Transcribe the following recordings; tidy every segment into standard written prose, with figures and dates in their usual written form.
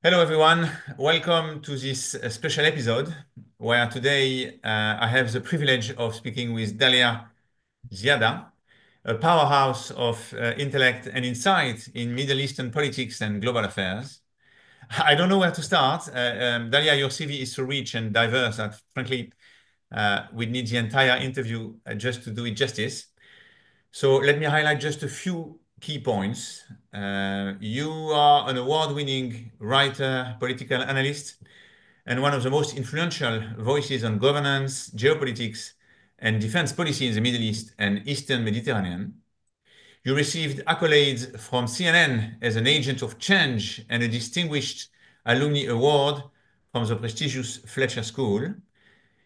Hello, everyone. Welcome to this special episode where today I have the privilege of speaking with Dalia Ziada, a powerhouse of intellect and insight in Middle Eastern politics and global affairs. I don't know where to start. Dalia, your CV is so rich and diverse that, frankly, we'd need the entire interview just to do it justice. So let me highlight just a few key points. You are an award-winning writer, political analyst, and one of the most influential voices on governance, geopolitics, and defense policy in the Middle East and Eastern Mediterranean. You received accolades from CNN as an agent of change and a distinguished alumni award from the prestigious Fletcher School.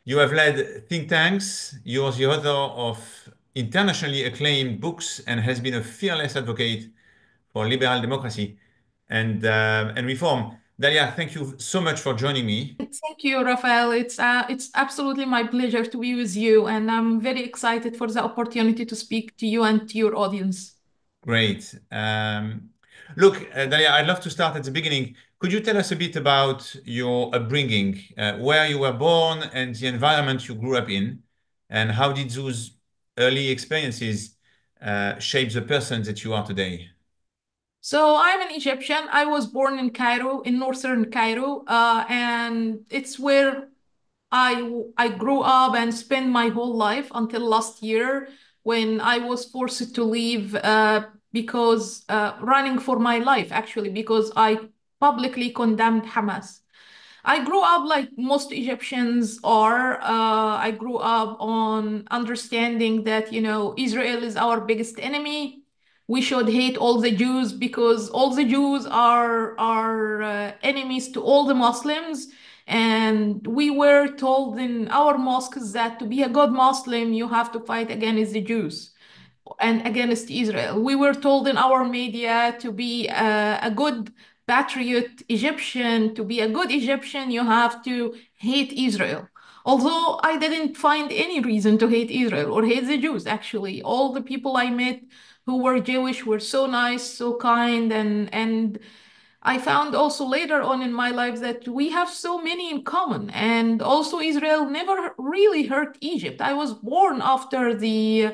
You have led think tanks. You're the author of internationally acclaimed books and has been a fearless advocate for liberal democracy and reform. Dalia, thank you so much for joining me. Thank you, Raphael. It's absolutely my pleasure to be with you, and I'm very excited for the opportunity to speak to you and to your audience. Great. Look, Dalia, I'd love to start at the beginning. Could you tell us a bit about your upbringing, where you were born and the environment you grew up in, and how did those early experiences shape the person that you are today? So I'm an Egyptian. I was born in Cairo, in northern Cairo, and it's where I grew up and spent my whole life until last year when I was forced to leave because running for my life, actually, because I publicly condemned Hamas. I grew up like most Egyptians are. I grew up on understanding that, Israel is our biggest enemy. We should hate all the Jews because all the Jews are enemies to all the Muslims. And we were told in our mosques that to be a good Muslim, you have to fight against the Jews and against Israel. We were told in our media to be a good patriot Egyptian, to be a good Egyptian, you have to hate Israel. Although I didn't find any reason to hate Israel or hate the Jews, actually. All the people I met who were Jewish were so nice, so kind, and I found also later on in my life that we have so many in common. And also, Israel never really hurt Egypt. I was born after the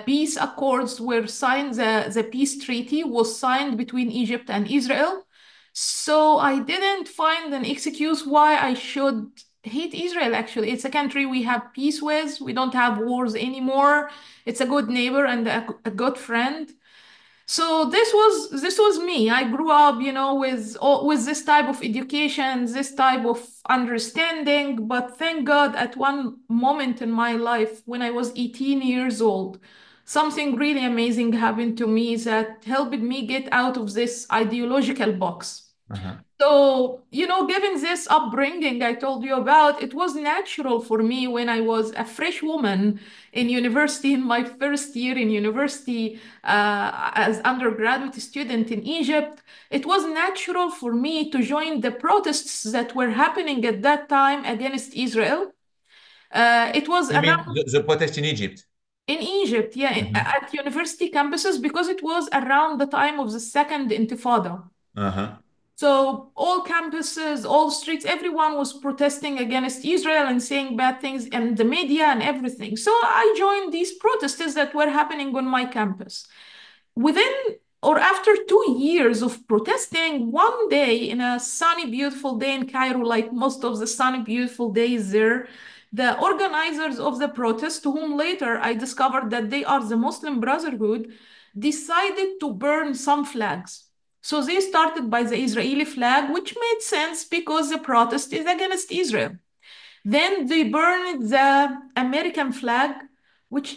peace accords were signed, the peace treaty was signed between Egypt and Israel. So I didn't find an excuse why I should hate Israel, actually. It's a country we have peace with. We don't have wars anymore. It's a good neighbor and a good friend. So this was me. I grew up, with this type of education, this type of understanding. But thank God, at one moment in my life, when I was 18 years old, something really amazing happened to me that helped me get out of this ideological box. Uh-huh. So, given this upbringing I told you about, it was natural for me when I was a fresh woman in university, in my first year in university, as undergraduate student in Egypt. It was natural for me to join the protests that were happening at that time against Israel. It was You mean around the protest in Egypt? in Egypt, yeah, Mhm. at university campuses, because it was around the time of the Second Intifada. Uh-huh. So all campuses, all streets, everyone was protesting against Israel and saying bad things in the media and everything. So I joined these protests that were happening on my campus. Within or after 2 years of protesting, one day in a sunny, beautiful day in Cairo, like most of the sunny, beautiful days there, the organizers of the protest, to whom later I discovered that they are the Muslim Brotherhood, decided to burn some flags. So they started by the Israeli flag, which made sense because the protest is against Israel. Then they burned the American flag, which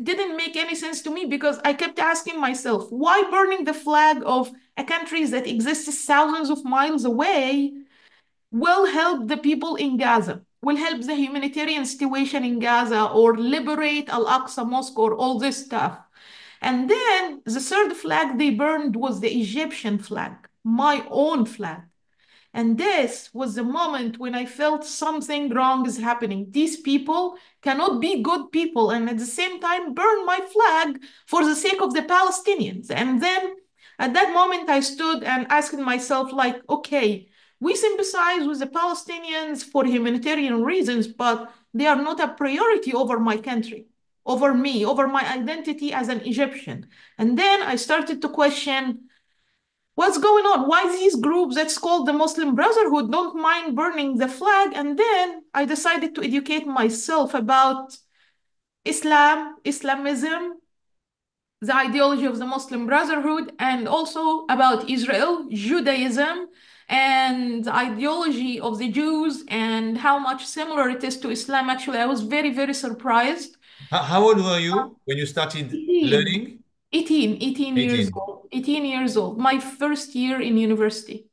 didn't make any sense to me because I kept asking myself, why burning the flag of a country that exists thousands of miles away will help the people in Gaza, will help the humanitarian situation in Gaza, or liberate Al Aqsa Mosque, or all this stuff. And then the third flag they burned was the Egyptian flag, my own flag. And this was the moment when I felt something wrong is happening. These people cannot be good people and at the same time burn my flag for the sake of the Palestinians. And then At that moment, I stood and asked myself, like, okay, we sympathize with the Palestinians for humanitarian reasons, but they are not a priority over my country, over me, over my identity as an Egyptian. And then I started to question what's going on? Why these groups that's called the Muslim Brotherhood don't mind burning the flag? And then I decided to educate myself about Islam, Islamism, the ideology of the Muslim Brotherhood, and also about Israel, Judaism, and the ideology of the Jews and how much similar it is to Islam. Actually, I was very, very surprised. How old were you when you started 18, learning? 18 years 18. old, 18 years old, my first year in university.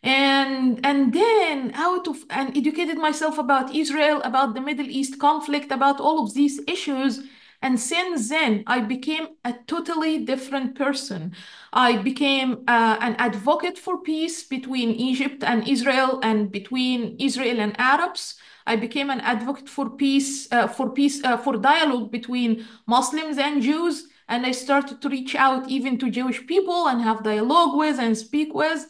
And then out of and educated myself about Israel, about the Middle East conflict, about all of these issues. And since then, I became a totally different person. I became an advocate for peace between Egypt and Israel, and between Israel and Arabs. I became an advocate for dialogue between Muslims and Jews. And I started to reach out even to Jewish people and have dialogue with and speak with,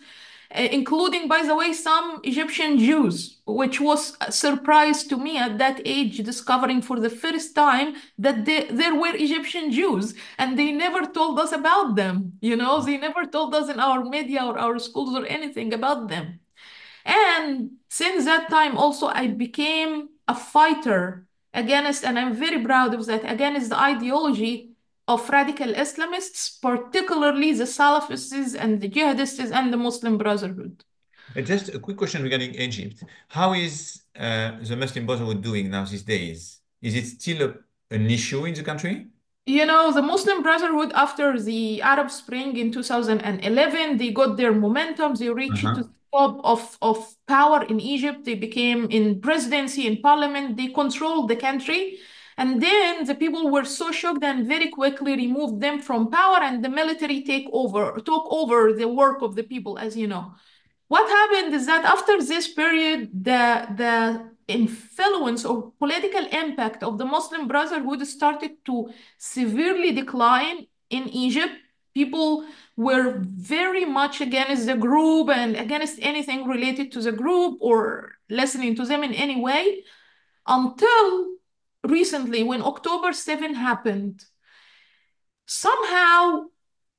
including, by the way, some Egyptian Jews, which was a surprise to me at that age, discovering for the first time that there were Egyptian Jews, and they never told us about them. They never told us in our media or our schools or anything about them. And since that time, also, I became a fighter against, and I'm very proud of that, against the ideology of radical Islamists, particularly the Salafists and the Jihadists and the Muslim Brotherhood. Just a quick question regarding Egypt. How is the Muslim Brotherhood doing now these days? Is it still an issue in the country? The Muslim Brotherhood, after the Arab Spring in 2011, they got their momentum. They reached to Uh-huh. the top of power in Egypt. They became in presidency, in parliament. They controlled the country. And then the people were so shocked and very quickly removed them from power, and the military took over the work of the people, as you know. What happened is that after this period, the influence or political impact of the Muslim Brotherhood started to severely decline in Egypt. People were very much against the group and against anything related to the group or listening to them in any way, until recently, when October 7 happened. Somehow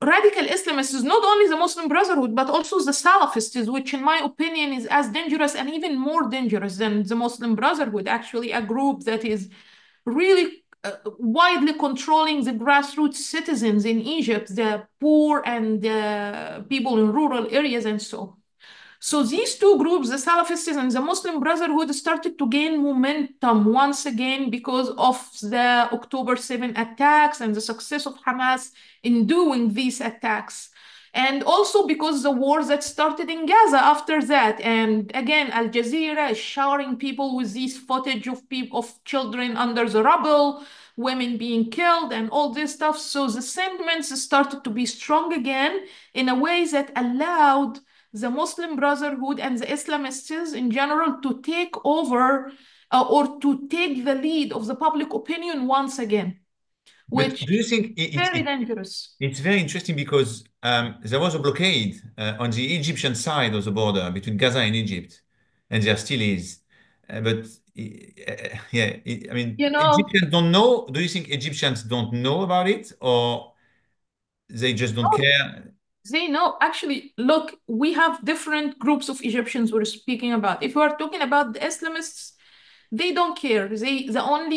radical Islamists is not only the Muslim Brotherhood, but also the Salafists, which in my opinion is as dangerous and even more dangerous than the Muslim Brotherhood, actually a group that is really widely controlling the grassroots citizens in Egypt, the poor and the people in rural areas and so. So these two groups, the Salafists and the Muslim Brotherhood, started to gain momentum once again because of the October 7 attacks and the success of Hamas in doing these attacks. And also because the wars that started in Gaza after that. And again, Al Jazeera is showering people with these footage of children under the rubble, women being killed, and all this stuff. So the sentiments started to be strong again in a way that allowed the Muslim Brotherhood and the Islamists in general to take over or to take the lead of the public opinion once again, But which do you think is very dangerous. it's very interesting because there was a blockade on the Egyptian side of the border between Gaza and Egypt, and there still is. Yeah, I mean, You know, Egyptians don't know. Do you think Egyptians don't know about it, or they just don't care? they know. Actually, look, we have different groups of Egyptians we're speaking about. If we are talking about the Islamists, they don't care. They don't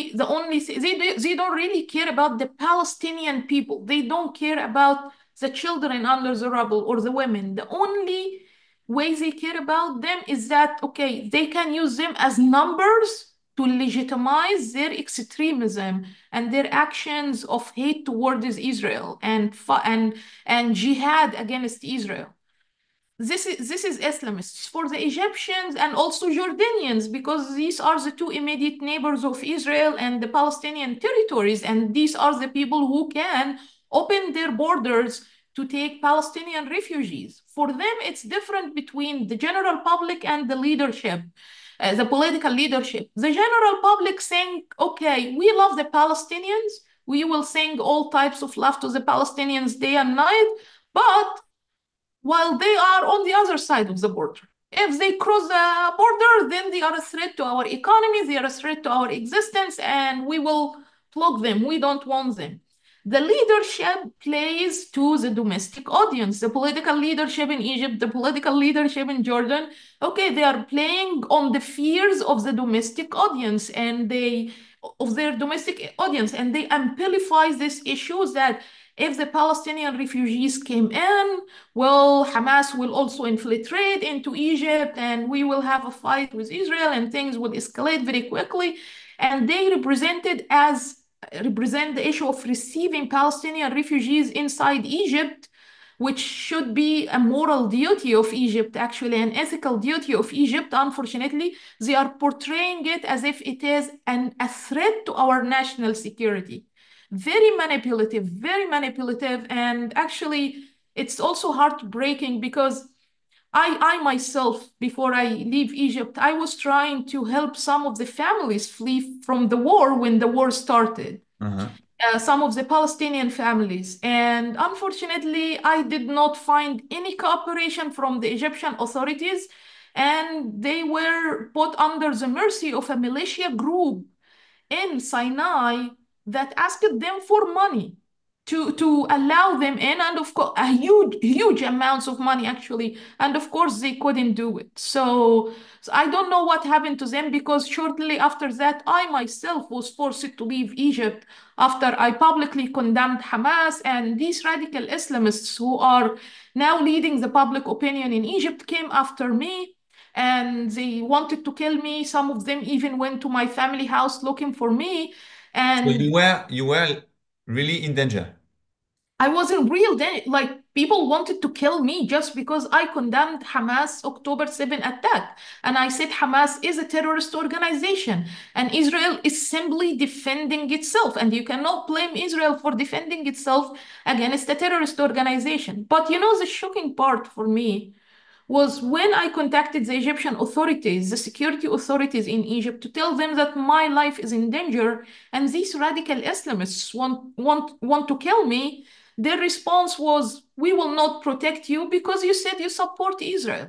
really care about the Palestinian people. They don't care about the children under the rubble or the women. The only way they care about them is that, okay, they can use them as numbers to legitimize their extremism and their actions of hate towards Israel and jihad against Israel. This is Islamists for the Egyptians and also Jordanians, because these are the two immediate neighbors of Israel and the Palestinian territories, and these are the people who can open their borders to take Palestinian refugees. For them, it's different between the general public and the leadership, the political leadership. The general public saying, okay, we love the Palestinians, we will sing all types of love to the Palestinians day and night, but while they are on the other side of the border. If they cross the border, then they are a threat to our economy, they are a threat to our existence, and we will block them. We don't want them. The leadership plays to the domestic audience, the political leadership in Egypt, the political leadership in Jordan. Okay, they are playing on the fears of the domestic audience and they of their domestic audience, and they amplify these issues that if the Palestinian refugees came in, well, Hamas will also infiltrate into Egypt and we will have a fight with Israel and things will escalate very quickly. And they represent the issue of receiving Palestinian refugees inside Egypt, which should be a moral duty of Egypt, actually, an ethical duty of Egypt. Unfortunately, they are portraying it as if it is a threat to our national security. Very manipulative, and actually, it's also heartbreaking because I myself, before I leave Egypt, I was trying to help some of the families flee from the war when the war started, Uh-huh. some of the Palestinian families. And unfortunately, I did not find any cooperation from the Egyptian authorities, and they were put under the mercy of a militia group in Sinai that asked them for money to allow them in, and of course, a huge amounts of money actually, and of course they couldn't do it. So I don't know what happened to them because shortly after that, I myself was forced to leave Egypt after I publicly condemned Hamas, and these radical Islamists who are now leading the public opinion in Egypt came after me and they wanted to kill me. Some of them even went to my family house looking for me. So And you were really in danger. I was in real danger. Like people wanted to kill me just because I condemned Hamas October 7 attack. And I said Hamas is a terrorist organization and Israel is simply defending itself. And you cannot blame Israel for defending itself against a terrorist organization. But you know, the shocking part for me was when I contacted the Egyptian authorities, the security authorities in Egypt, to tell them that my life is in danger and these radical Islamists want to kill me. Their response was, "We will not protect you because you said you support Israel."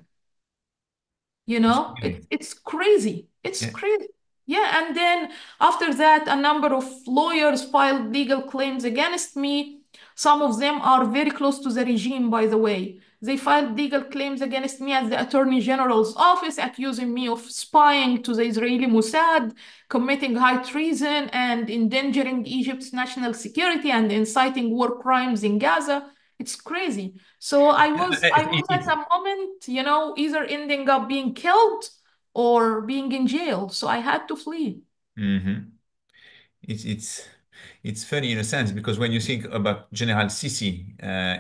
You It's know, scary. it's crazy. It's Yeah. crazy. Yeah, and then after that, a number of lawyers filed legal claims against me. Some of them are very close to the regime, by the way. They filed legal claims against me at the Attorney General's office, accusing me of spying to the Israeli Mossad, committing high treason, and endangering Egypt's national security and inciting war crimes in Gaza. It's crazy. So I was It, I was it, at it, a moment, you know, either ending up being killed or being in jail. So I had to flee. Mhm. It's it's it's funny in a sense because when you think about General Sisi,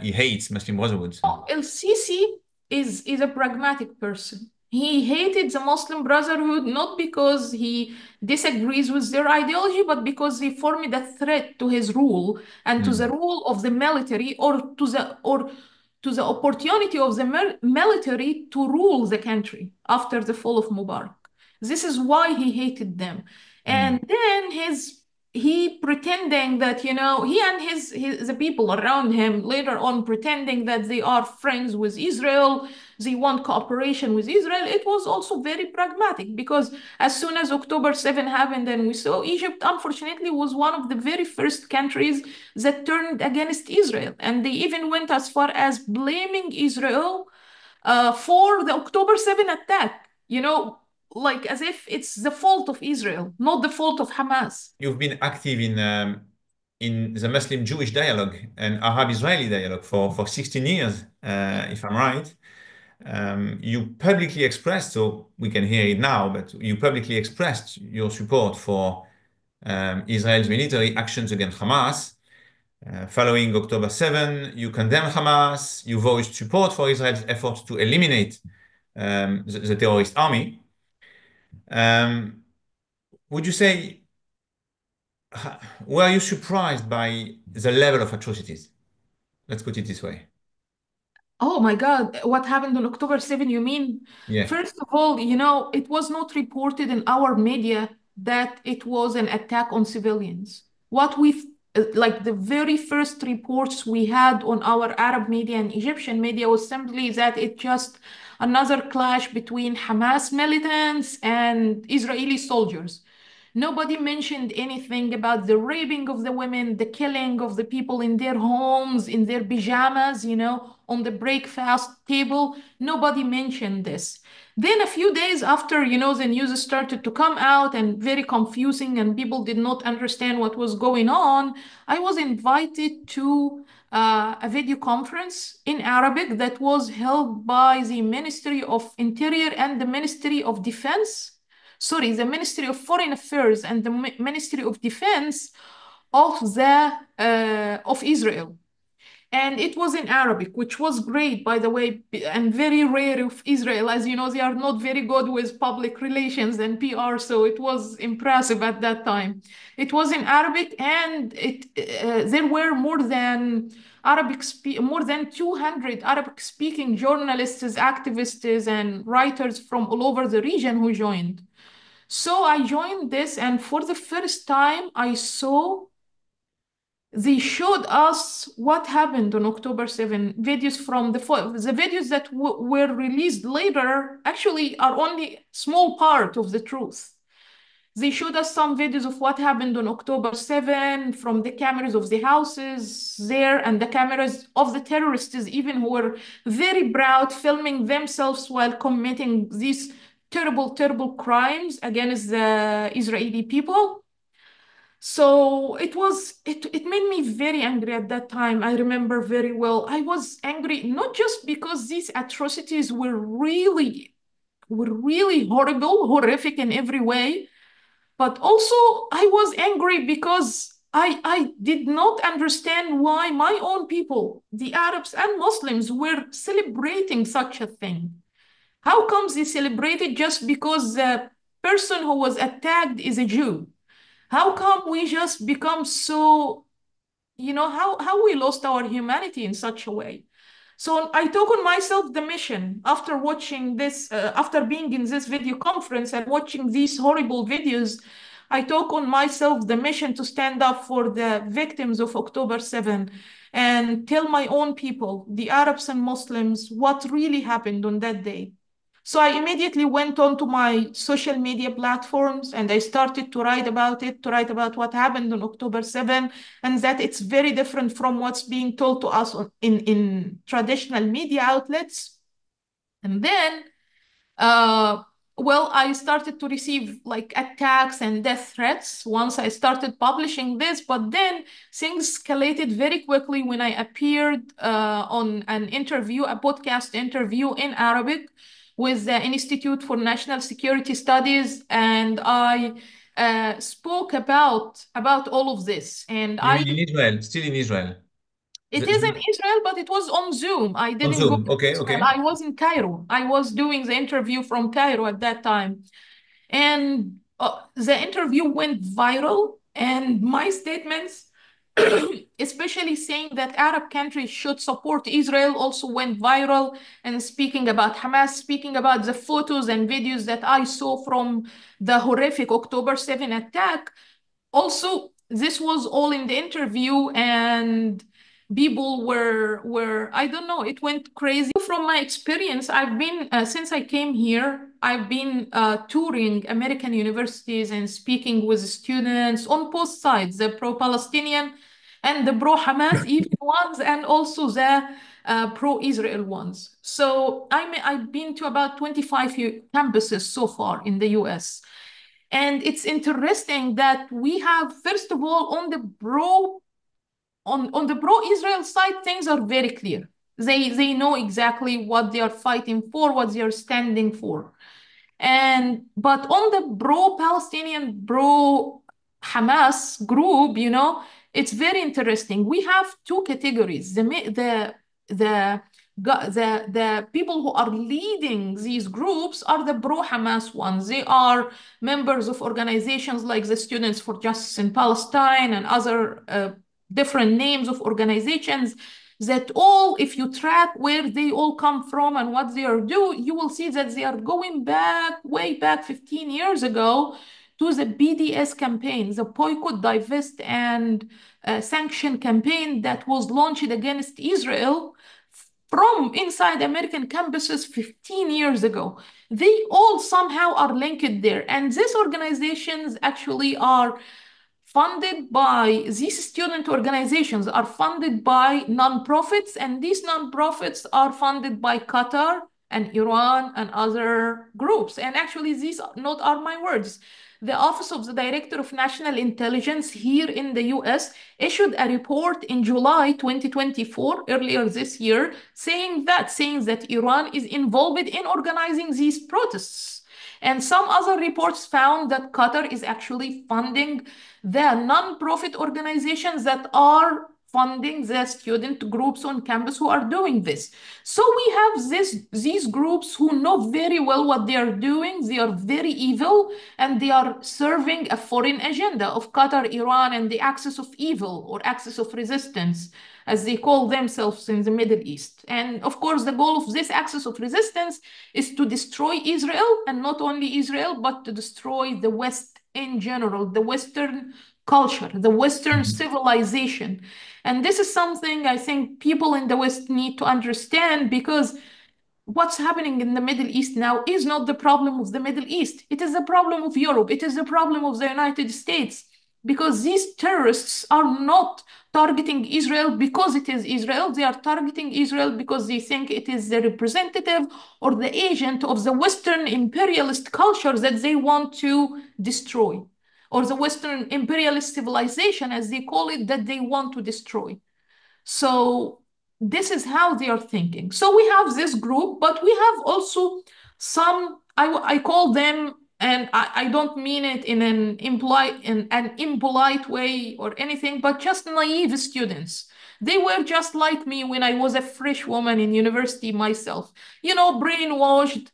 he hates Muslim Brotherhood. El-Sisi is a pragmatic person. He hated the Muslim Brotherhood not because he disagrees with their ideology, but because they formed a threat to his rule and to the Mm. rule of the military, or to the opportunity of the military to rule the country after the fall of Mubarak. This is why he hated them. And Mm. then he pretending that, you know, he and the people around him later on pretending that they are friends with Israel, they want cooperation with Israel. It was also very pragmatic because as soon as October 7 happened and we saw, Egypt unfortunately was one of the very first countries that turned against Israel, and they even went as far as blaming Israel for the October 7 attack, you know, like as if it's the fault of Israel, not the fault of Hamas. You've been active in the Muslim-Jewish dialogue and Arab-Israeli dialogue for 16 years, if I'm right. You publicly expressed, so we can hear it now, but you publicly expressed your support for Israel's military actions against Hamas. Following October 7, you condemned Hamas, you voiced support for Israel's efforts to eliminate the terrorist army. Um, would you say, were you surprised by the level of atrocities? Let's put it this way. Oh my God, what happened on October 7, you mean? Yeah. First of all, you know, it was not reported in our media that it was an attack on civilians. like the very first reports we had on our Arab media and Egyptian media was simply that it's just another clash between Hamas militants and Israeli soldiers. Nobody mentioned anything about the raping of the women, the killing of the people in their homes, in their pajamas, on the breakfast table. Nobody mentioned this. Then a few days after, the news started to come out and very confusing and people did not understand what was going on, I was invited to a video conference in Arabic that was held by the Ministry of Interior and the Ministry of Defense. Sorry, the Ministry of Foreign Affairs and the Ministry of Defense of Israel. And it was in Arabic, which was great, by the way, and very rare of Israel. As you know, they are not very good with public relations and PR, so it was impressive at that time. It was in Arabic, and there were more than 200 Arabic-speaking journalists, activists, and writers from all over the region who joined. So I joined this, and for the first time, they showed us what happened on October 7. Videos from the videos that were released later actually are only small part of the truth. They showed us some videos of what happened on October 7 from the cameras of the houses there and the cameras of the terrorists, even who were very proud, filming themselves while committing these terrible, terrible crimes against the Israeli people. So it made me very angry at that time. I remember very well. I was angry not just because these atrocities were really horrible, horrific in every way, but also I was angry because I did not understand why my own people, the Arabs and Muslims, were celebrating such a thing. How comes they celebrated just because the person who was attacked is a Jew? How come we just become so, how we lost our humanity in such a way? So I took on myself the mission after watching this, after being in this video conference and watching these horrible videos. I took on myself the mission to stand up for the victims of October 7 and tell my own people, the Arabs and Muslims, what really happened on that day. So I immediately went on to my social media platforms and I started to write about it, to write about what happened on October 7, and that it's very different from what's being told to us in traditional media outlets. And then, I started to receive like attacks and death threats once I started publishing this, but then things escalated very quickly when I appeared on an interview, a podcast interview in Arabic with the Institute for National Security Studies, and I spoke about all of this. And You mean in Israel, still in Israel? it is in Israel, but it was on Zoom. I On didn't go Zoom. to Okay, Israel. okay. I was in Cairo. I was doing the interview from Cairo at that time. And the interview went viral, and my statements, especially saying that Arab countries should support Israel, also went viral. And speaking about Hamas, speaking about the photos and videos that I saw from the horrific October 7 attack. Also, this was all in the interview, and people were I don't know, it went crazy. From my experience, I've been since I came here, I've been touring American universities and speaking with students on both sides, the pro-Palestinian and the pro-Hamas even ones, and also the pro-Israel ones. So I've been to about 25 campuses so far in the US. And it's interesting that we have, first of all, on the pro-Israel side, things are very clear. They know exactly what they are fighting for, what they are standing for. But on the pro-Palestinian, pro-Hamas group, it's very interesting. We have two categories. The people who are leading these groups are the pro-Hamas ones. They are members of organizations like the Students for Justice in Palestine and other different names of organizations that all, if you track where they all come from and what they are doing, you will see that they are going back, way back 15 years ago to the BDS campaign, the boycott, divest, and sanction campaign that was launched against Israel from inside American campuses 15 years ago. They all somehow are linked there. And these organizations actually are funded by, these student organizations are funded by nonprofits, and these nonprofits are funded by Qatar and Iran and other groups. And actually, these not are my words. The Office of the Director of National Intelligence here in the US issued a report in July 2024, earlier this year, saying that Iran is involved in organizing these protests. And some other reports found that Qatar is actually funding the non-profit organizations that are funding the student groups on campus who are doing this. So we have these groups who know very well what they are doing. They are very evil, and they are serving a foreign agenda of Qatar, Iran, and the axis of evil or axis of resistance, as they call themselves in the Middle East. And of course, the goal of this axis of resistance is to destroy Israel, and not only Israel, but to destroy the West in general, the Western culture, the Western civilization. And this is something I think people in the West need to understand, because what's happening in the Middle East now is not the problem of the Middle East. It is the problem of Europe. It is the problem of the United States, because these terrorists are not targeting Israel because it is Israel. They are targeting Israel because they think it is the representative or the agent of the Western imperialist culture that they want to destroy, or the Western imperialist civilization, as they call it, that they want to destroy. So this is how they are thinking. So we have this group, but we have also some, I call them, and I don't mean it in an impolite way or anything, but just naive students. They were just like me when I was a fresh woman in university myself, brainwashed.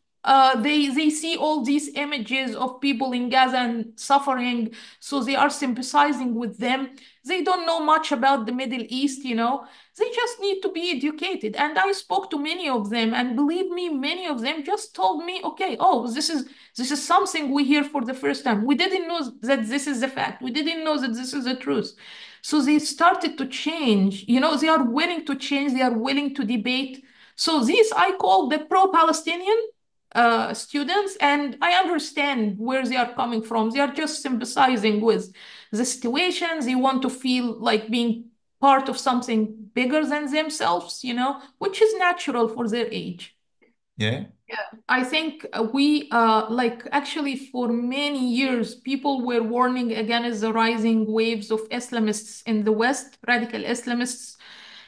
They see all these images of people in Gaza and suffering, so they are sympathizing with them. They don't know much about the Middle East. They just need to be educated. And I spoke to many of them, and believe me, many of them just told me, okay, oh, this is something we hear for the first time. We didn't know that this is the fact. We didn't know that this is the truth. So they started to change. They are willing to change. They are willing to debate. So these I call the pro-Palestinian students, and I understand where they are coming from. They are just sympathizing with the situation. They want to feel like being part of something bigger than themselves, which is natural for their age. Yeah. I think actually for many years, people were warning against the rising waves of Islamists in the West, radical Islamists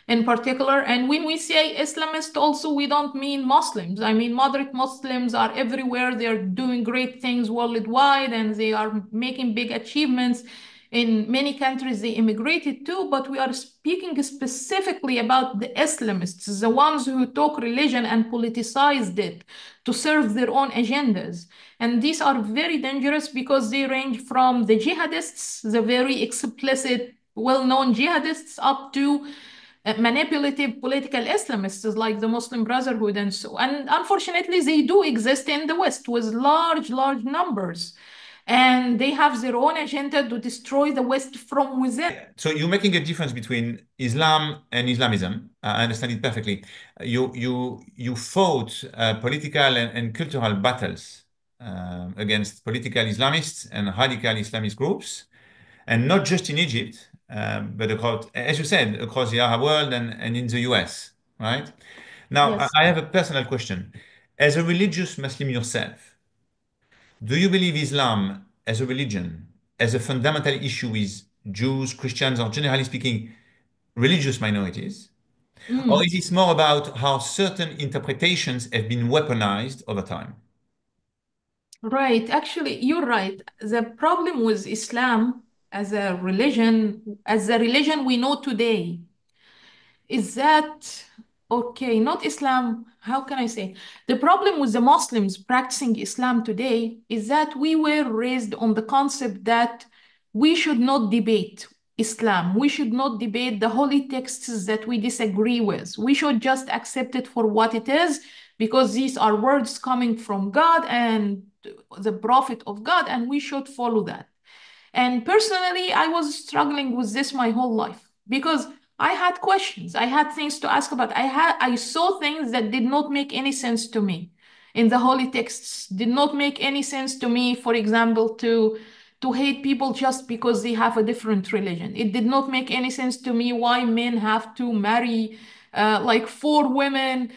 in particular. And when we say Islamist, also, we don't mean Muslims. I mean, moderate Muslims are everywhere. They're doing great things worldwide, and they are making big achievements. In many countries, they immigrated too, but we are speaking specifically about the Islamists, the ones who took religion and politicized it to serve their own agendas. And these are very dangerous because they range from the jihadists, the very explicit, well-known jihadists, up to manipulative political Islamists like the Muslim Brotherhood and so. And unfortunately, they do exist in the West with large numbers. And they have their own agenda to destroy the West from within. So you're making a difference between Islam and Islamism. I understand it perfectly. You fought political and cultural battles against political Islamists and radical Islamist groups, and not just in Egypt, but across, as you said, across the Arab world and in the US, right? Now, Yes. I have a personal question. As a religious Muslim yourself, do you believe Islam as a religion, as a fundamental issue with Jews, Christians, or generally speaking, religious minorities? Or is it more about how certain interpretations have been weaponized over time? Right. Actually, you're right. The problem with Islam as a religion, as the religion we know today, is that, okay, not Islam, how can I say? The problem with the Muslims practicing Islam today is that we were raised on the concept that we should not debate Islam. We should not debate the holy texts that we disagree with. We should just accept it for what it is, because these are words coming from God, and the prophet of God, and we should follow that. And personally, I was struggling with this my whole life because I had questions. I had things to ask about. I saw things that did not make any sense to me in the holy texts. Did not make any sense to me, for example, to hate people just because they have a different religion. It did not make any sense to me why men have to marry like four women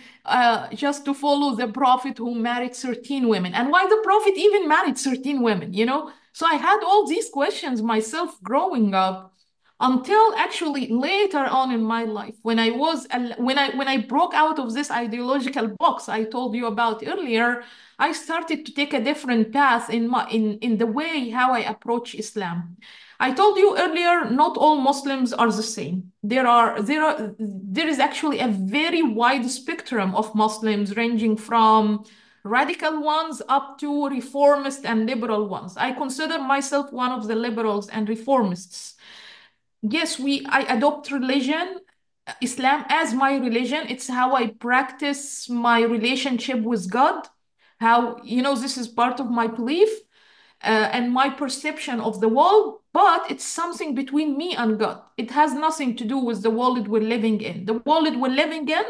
just to follow the prophet who married 13 women, and why the prophet even married 13 women, you know? So I had all these questions myself growing up until actually later on in my life when I broke out of this ideological box I told you about earlier. I started to take a different path in the way how I approach Islam. I told you earlier, not all Muslims are the same. There is actually a very wide spectrum of Muslims, ranging from radical ones up to reformist and liberal ones. I consider myself one of the liberals and reformists. Yes, I adopt religion, Islam as my religion. It's how I practice my relationship with God. How, you know, this is part of my belief and my perception of the world, but it's something between me and God. It has nothing to do with the world we're living in. The world we're living in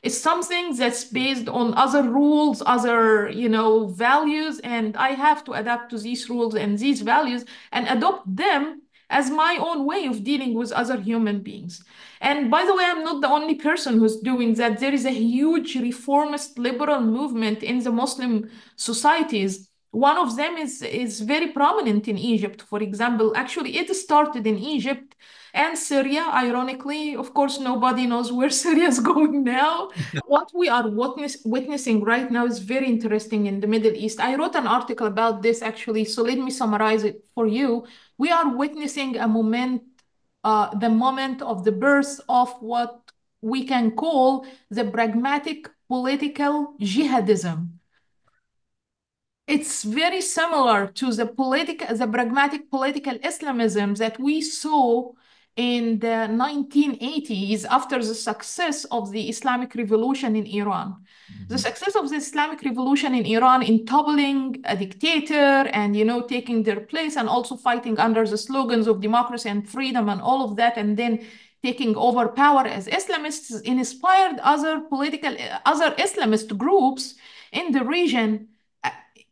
is something that's based on other rules, other, you know, values, and I have to adapt to these rules and these values and adopt them as my own way of dealing with other human beings. And by the way, I'm not the only person who's doing that. There is a huge reformist liberal movement in the Muslim societies. One of them is very prominent in Egypt, for example. Actually, it started in Egypt and Syria, ironically. Of course, nobody knows where Syria is going now. What we are witnessing right now is very interesting in the Middle East. I wrote an article about this actually, so let me summarize it for you. We are witnessing the moment of the birth of what we can call the pragmatic political jihadism. It's very similar to the pragmatic political Islamism that we saw in the 1980s after the success of the Islamic Revolution in Iran. The Mhm. success of the Islamic Revolution in Iran in toppling a dictator and, you know, taking their place and also fighting under the slogans of democracy and freedom and all of that, and then taking over power as Islamists inspired other Islamist groups in the region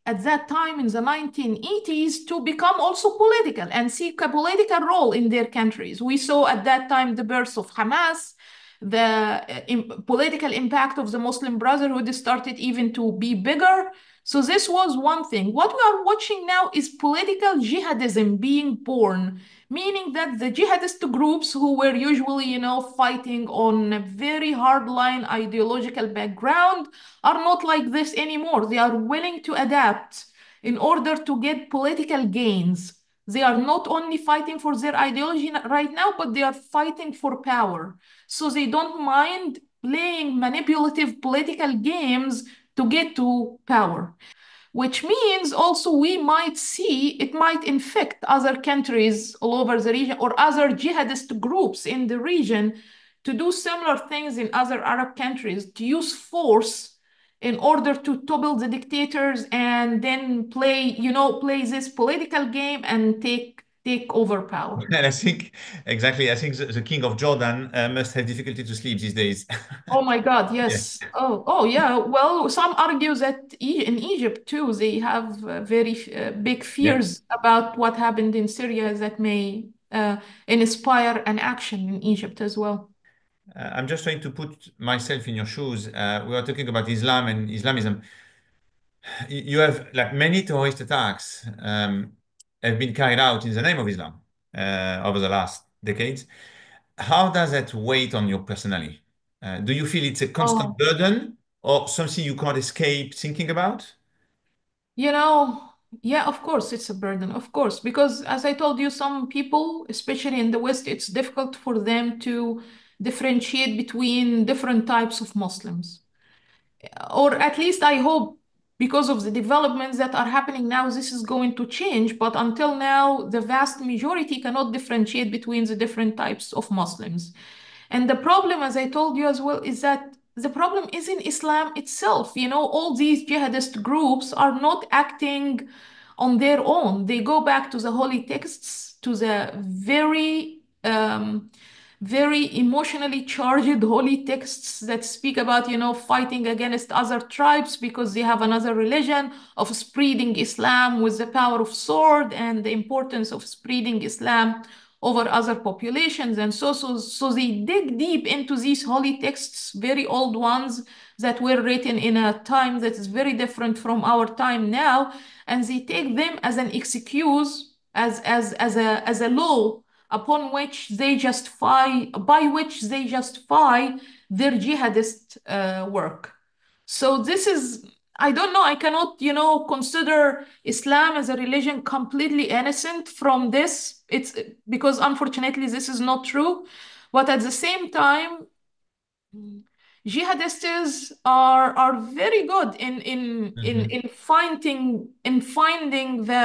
at that time in the 1980s to become also political and seek a political role in their countries. We saw at that time the birth of Hamas, the political impact of the Muslim Brotherhood started even to be bigger. So this was one thing. What we are watching now is political jihadism being born, meaning that the jihadist groups who were usually, you know, fighting on a very hardline ideological background are not like this anymore. They are willing to adapt in order to get political gains. They are not only fighting for their ideology right now, but they are fighting for power. So they don't mind playing manipulative political games to get to power, which means also we might see it might infect other countries all over the region or other jihadist groups in the region to do similar things in other Arab countries, to use force in order to topple the dictators and then play this political game and take over power. And I think exactly. I think the king of Jordan must have difficulty to sleep these days. Oh my God, Yeah, yes. Oh yeah. Well, some argue that in Egypt too, they have very big yeah. fears about what happened in Syria that may inspire an action in Egypt as well. I'm just trying to put myself in your shoes. We are talking about Islam and Islamism. You have like many terrorist attacks have been carried out in the name of Islam over the last decades. How does that weigh on you personally? Do you feel it's a constant Oh, burden or something you can't escape thinking about? you know, yeah, of course it's a burden, of course, because as I told you, some people, especially in the West, it's difficult for them to differentiate between different types of Muslims. Or at least I hope because of the developments that are happening now, this is going to change. But until now, the vast majority cannot differentiate between the different types of Muslims. And the problem, as I told you as well, is that the problem is in Islam itself. You know, all these jihadist groups are not acting on their own. They go back to the holy texts, to the very emotionally charged holy texts that speak about, you know, fighting against other tribes because they have another religion, of spreading Islam with the power of sword and the importance of spreading Islam over other populations. And so they dig deep into these holy texts, very old ones that were written in a time that is very different from our time now, and they take them as an excuse, as a law upon which they justify, by which they justify their jihadist work. So this is, I don't know, I cannot, you know, consider Islam as a religion completely innocent from this. It's because unfortunately this is not true. But at the same time, jihadists are very good Mhm. in finding the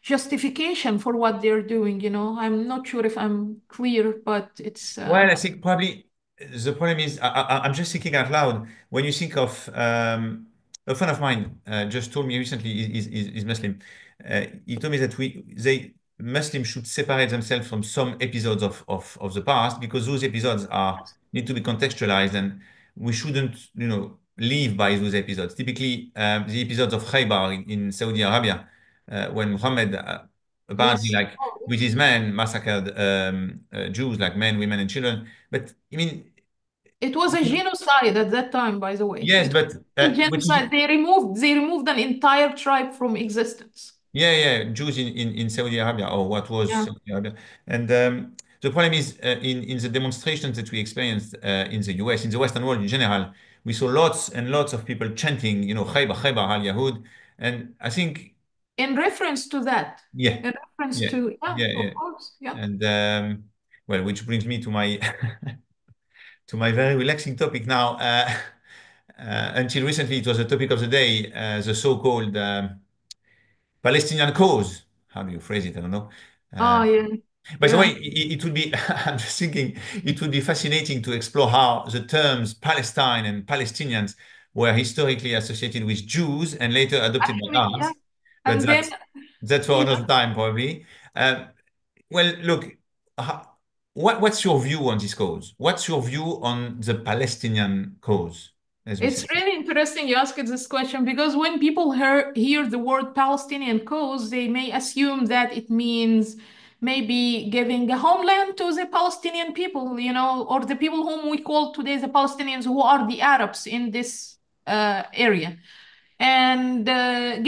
justification for what they're doing, you know. I'm not sure if I'm clear, but it's Well, I think probably the problem is I'm just thinking out loud. When you think of a friend of mine just told me recently is Muslim. He told me that they Muslims should separate themselves from some episodes of the past because those episodes are need to be contextualized and we shouldn't live by those episodes. Typically, the episodes of Khaybar in Saudi Arabia when Muhammad apparently yes. like Oh, with his men massacred Jews like men, women, and children. But I mean, it was a genocide at that time, by the way. yes, It was but a which is genocide. They removed an entire tribe from existence. yeah, yeah, Jews in Saudi Arabia or what was Yeah. Saudi Arabia, and the problem is in the demonstrations that we experienced in the US, in the Western world in general, we saw lots and lots of people chanting, Khaybar, Khaybar al Yahud, and I think In reference to that, yeah, in reference yeah, to, yeah, yeah, of yeah, course, yeah. and well, which brings me to my to my very relaxing topic now. Until recently, it was the topic of the day, the so-called Palestinian cause. How do you phrase it? I don't know. Uh, Oh, yeah, by the way, yeah. it would be, I'm just thinking, it would be fascinating to explore how the terms Palestine and Palestinians were historically associated with Jews and later adopted by Actually, yeah. us. But And then, that's for yeah, another time, probably. Uh, well, look, ho- what's your view on this cause? What's your view on the Palestinian cause, as we say? it's really interesting you asked this question because when people hear the word Palestinian cause, they may assume that it means maybe giving a homeland to the Palestinian people, you know, or the people whom we call today the Palestinians, who are the Arabs in this area, and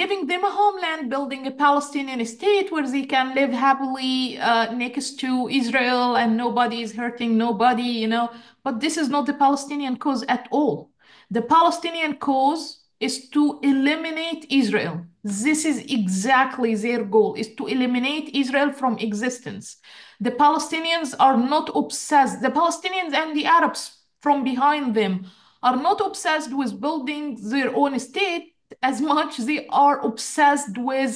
giving them a homeland, building a Palestinian state where they can live happily next to Israel and nobody is hurting nobody, you know. But this is not the Palestinian cause at all. The Palestinian cause is to eliminate Israel. This is exactly their goal, is to eliminate Israel from existence. The Palestinians are not obsessed, the Palestinians and the Arabs from behind them are not obsessed with building their own state as much they are obsessed with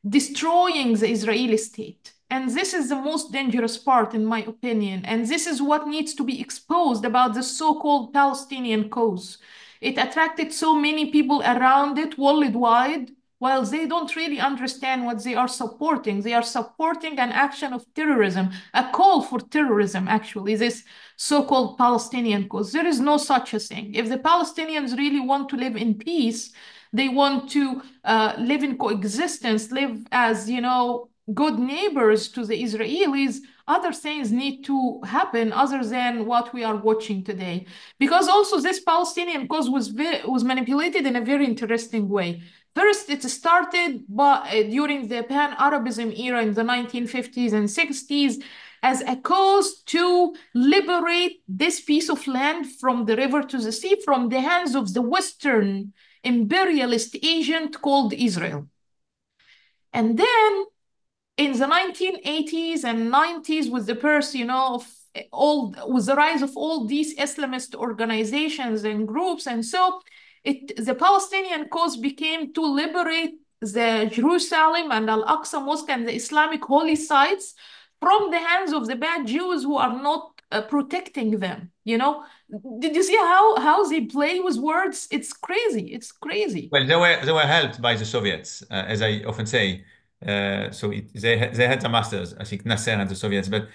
destroying the Israeli state. And this is the most dangerous part, in my opinion. And this is what needs to be exposed about the so-called Palestinian cause. It attracted so many people around it worldwide, while they don't really understand what they are supporting. They are supporting an action of terrorism, a call for terrorism, actually, this so-called Palestinian cause. There is no such a thing. If the Palestinians really want to live in peace, they want to live in coexistence, live as, you know, good neighbors to the Israelis, other things need to happen other than what we are watching today. Because also this Palestinian cause was manipulated in a very interesting way. First, it started during the Pan-Arabism era in the 1950s and 60s as a cause to liberate this piece of land from the river to the sea from the hands of the Western imperialist agent called Israel. And then in the 1980s and 90s, with the birth, you know, of all, with the rise of all these Islamist organizations and groups, and so the Palestinian cause became to liberate the Jerusalem and Al-Aqsa Mosque and the Islamic holy sites from the hands of the bad Jews who are not protecting them. You know, did you see how they play with words? It's crazy. It's crazy. Well, they were helped by the Soviets, as I often say. They had the masters, I think Nasser and the Soviets. But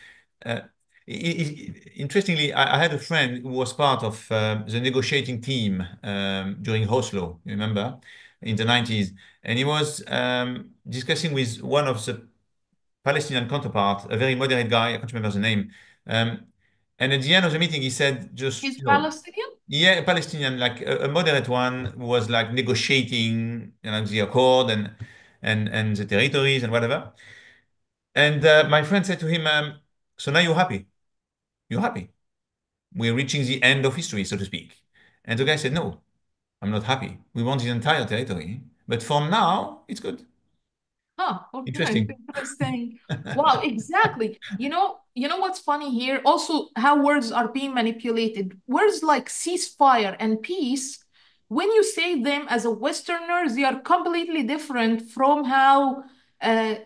uh, interestingly, I had a friend who was part of the negotiating team during Oslo. You remember, in the 90s, and he was discussing with one of the Palestinian counterpart, a very moderate guy. I can't remember the name. Um, and at the end of the meeting, he said, just, He's Palestinian? yeah, Palestinian, like a moderate one, was like negotiating, the accord and the territories and whatever. And my friend said to him, "So now you're happy? You're happy? We're reaching the end of history, so to speak." And the guy said, "No, I'm not happy. We want the entire territory, but for now, it's good. Huh, okay, Interesting." interesting. Wow, exactly. You know what's funny here? Also, how words are being manipulated. Words like ceasefire and peace, when you say them as a Westerner, they are completely different from how uh,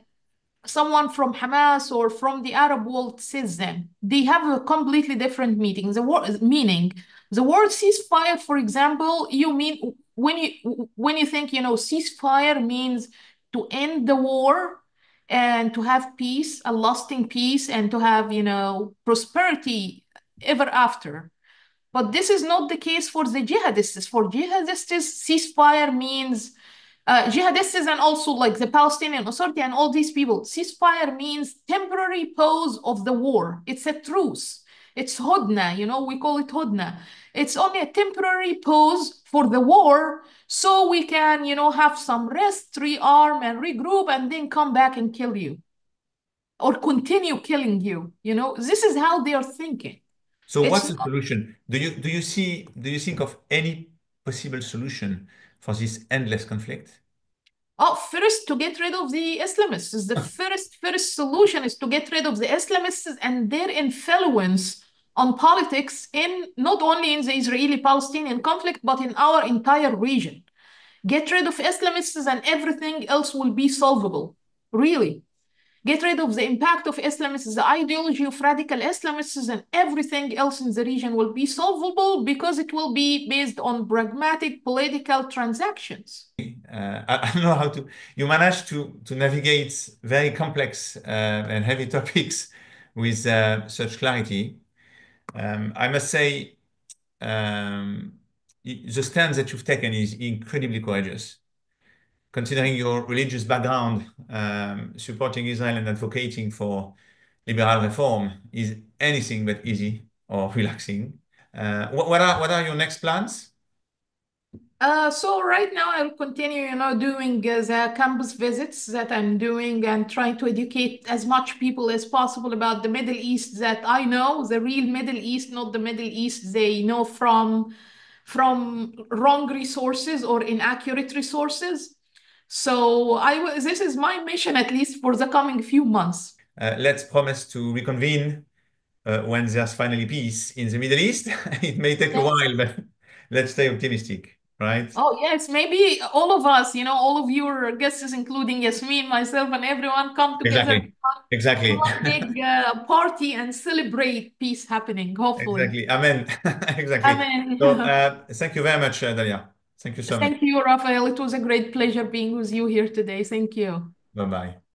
someone from Hamas or from the Arab world says them. They have a completely different meaning. Meaning. The word ceasefire, for example, you mean when you think, ceasefire means to end the war and to have peace, a lasting peace, and to have, prosperity ever after. But this is not the case for the jihadists. For jihadists, ceasefire means jihadists and also like the Palestinian Authority and all these people, ceasefire means temporary pause of the war. It's a truce. It's hodna, we call it hodna. It's only a temporary pause for the war so we can, have some rest, rearm and regroup and then come back and kill you or continue killing you. This is how they are thinking. So It's what's the solution? Do you think of any possible solution for this endless conflict? First to get rid of the Islamists. The first solution is to get rid of the Islamists and their influence on politics in not only in the Israeli-Palestinian conflict, but in our entire region. Get rid of Islamists and everything else will be solvable. Really. Get rid of the impact of Islamists, the ideology of radical Islamists, and everything else in the region will be solvable because it will be based on pragmatic political transactions. I don't know how to. You manage to navigate very complex and heavy topics with such clarity. I must say, um, the stance that you've taken is incredibly courageous, considering your religious background. Supporting Israel and advocating for liberal reform is anything but easy or relaxing. What are your next plans? So right now I'll continue, doing the campus visits that I'm doing and trying to educate as much people as possible about the Middle East that I know, the real Middle East, not the Middle East they know from wrong resources or inaccurate resources. So this is my mission at least for the coming few months. Let's promise to reconvene when there's finally peace in the Middle East. It may take a Yes. while, but let's stay optimistic, right? Oh, yes, maybe all of us, all of your guests, including Yasmin, myself, and everyone, come together, Exactly. Exactly. one big party and celebrate peace happening, hopefully. Exactly. Amen. Exactly. Amen. So, thank you very much, Dalia. Thank you so much. Thank you, Raphael. It was a great pleasure being with you here today. Thank you. Bye bye.